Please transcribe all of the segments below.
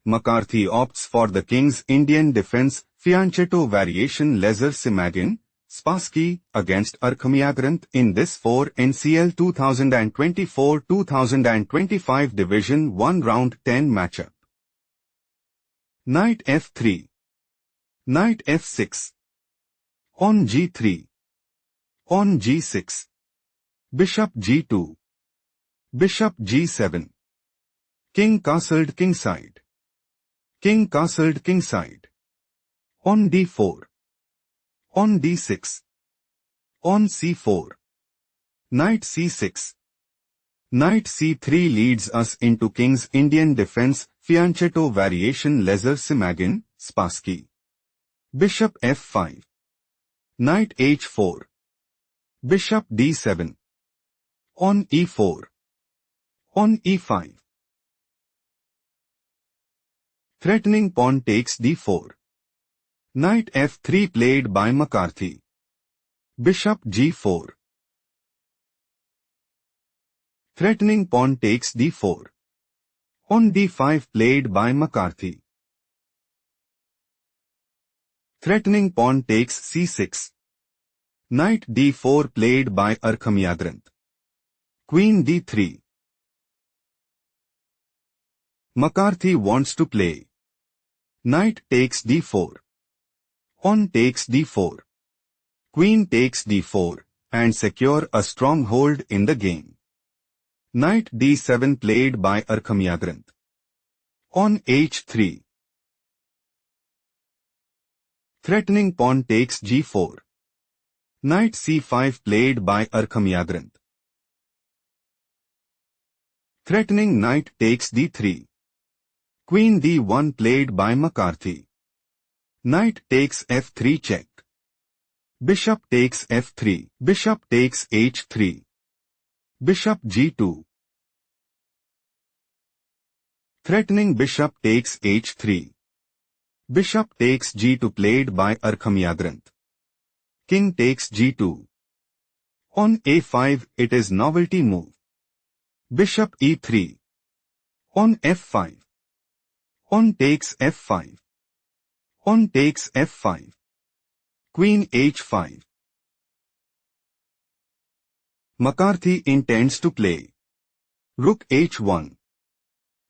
McCarthy opts for the King's Indian defense fianchetto variation Lesser Simagin, Spassky, against Arakhamiagrant in this 4 NCL 2024-2025 Division 1 Round 10 matchup. Knight f3. Knight f6. On g3. On g6. Bishop g2. Bishop g7. King castled kingside. King castled kingside. On d4. On d6. On c4. Knight c6. Knight c3 leads us into King's Indian defense fianchetto variation Lesser Simagin, Spassky. Bishop f5. Knight h4. Bishop d7. On e4. On e5. Threatening pawn takes d4. Knight f3 played by McCarthy. Bishop g4. Threatening pawn takes d4. On d5 played by McCarthy. Threatening pawn takes c6. Knight d4 played by Arakhamiagrant. Queen d3. McCarthy wants to play. Knight takes d4. Pawn takes d4. Queen takes d4 and secure a stronghold in the game. Knight d7 played by Arakhamiagrant. On h3. Threatening pawn takes g4. Knight c5 played by Arakhamiagrant. Threatening knight takes d3. Queen d1 played by McCarthy. Knight takes f3 check. Bishop takes f3. Bishop takes h3. Bishop g2. Threatening bishop takes h3. Bishop takes g2 played by Arakhamiagrant. King takes g2. On a5 it is novelty move. Bishop e3. On f5. On takes f5. On takes f5. Queen h5. McCarthy intends to play. Rook h1.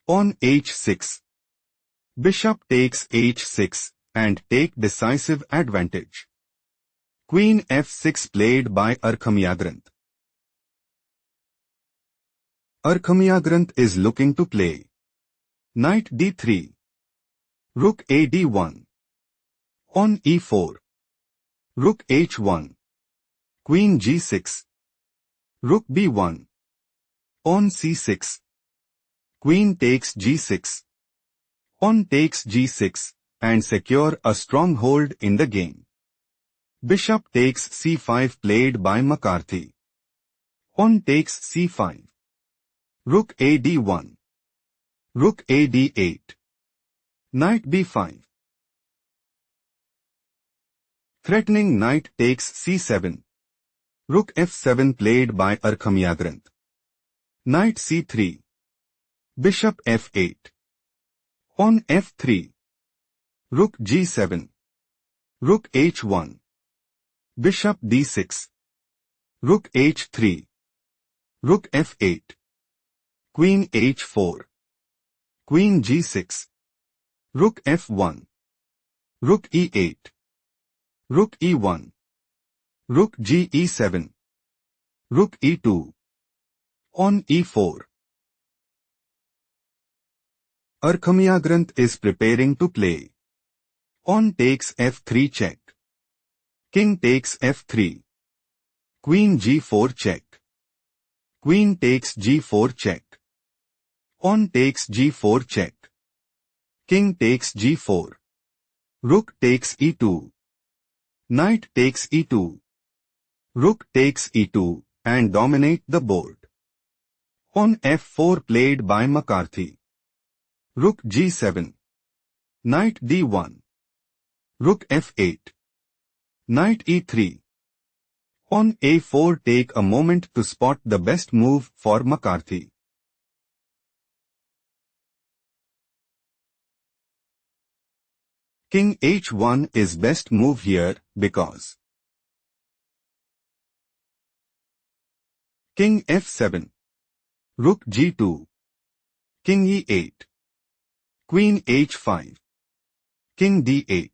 On h6. Bishop takes h6 and take decisive advantage. Queen f6 played by Arakhamiagrant. Arakhamiagrant is looking to play. Knight d3. Rook a d1. On e4. Rook h1. Queen g6. Rook b1. On c6. Queen takes g6. Pawn takes g6 and secure a stronghold in the game. Bishop takes c5 played by McCarthy. Pawn takes c5. Rook a d1. Rook a d8. Knight b5. Threatening knight takes c7. Rook f7 played by Arakhamiagrant. Knight c3. Bishop f8. On f3. Rook g7. Rook h1. Bishop d6. Rook h3. Rook f8. Queen h4. Queen g6. Rook f1. Rook e8. Rook e1. Rook ge7. Rook e2. On e4. Arakhamiagrant is preparing to play. Pawn takes f3 check. King takes f3. Queen g4 check. Queen takes g4 check. Pawn takes g4 check. King takes g4. Rook takes e2. Knight takes e2. Rook takes e2 and dominate the board. Pawn f4 played by McCarthy. Rook g7. Knight d1. Rook f8. Knight e3. On a4 take a moment to spot the best move for McCarthy. King h1 is best move here because King f7, Rook g2, King e8, Queen h5, King d8,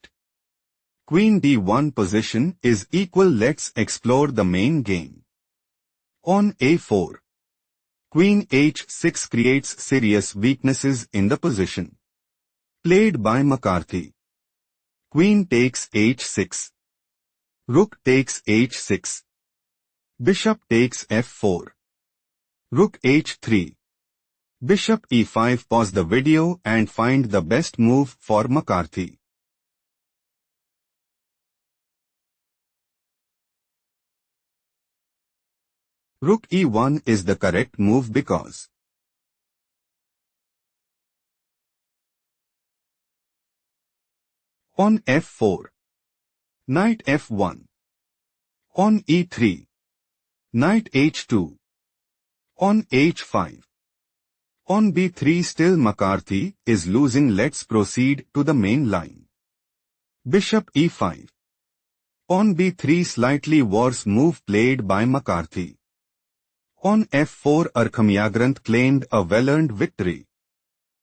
Queen d1 position is equal. Let's explore the main game. On a4, Queen h6 creates serious weaknesses in the position. Played by Mccarthy. Queen takes h6. Rook takes h6. Bishop takes f4. Rook h3. Bishop e5. Pause the video and find the best move for Mccarthy. Rook e1 is the correct move because on f4, knight f1. On e3, knight h2. On h5. On b3 still Mccarthy is losing. Let's proceed to the main line. Bishop e5. On b3 slightly worse move played by Mccarthy. On f4 Arakhamiagrant claimed a well-earned victory.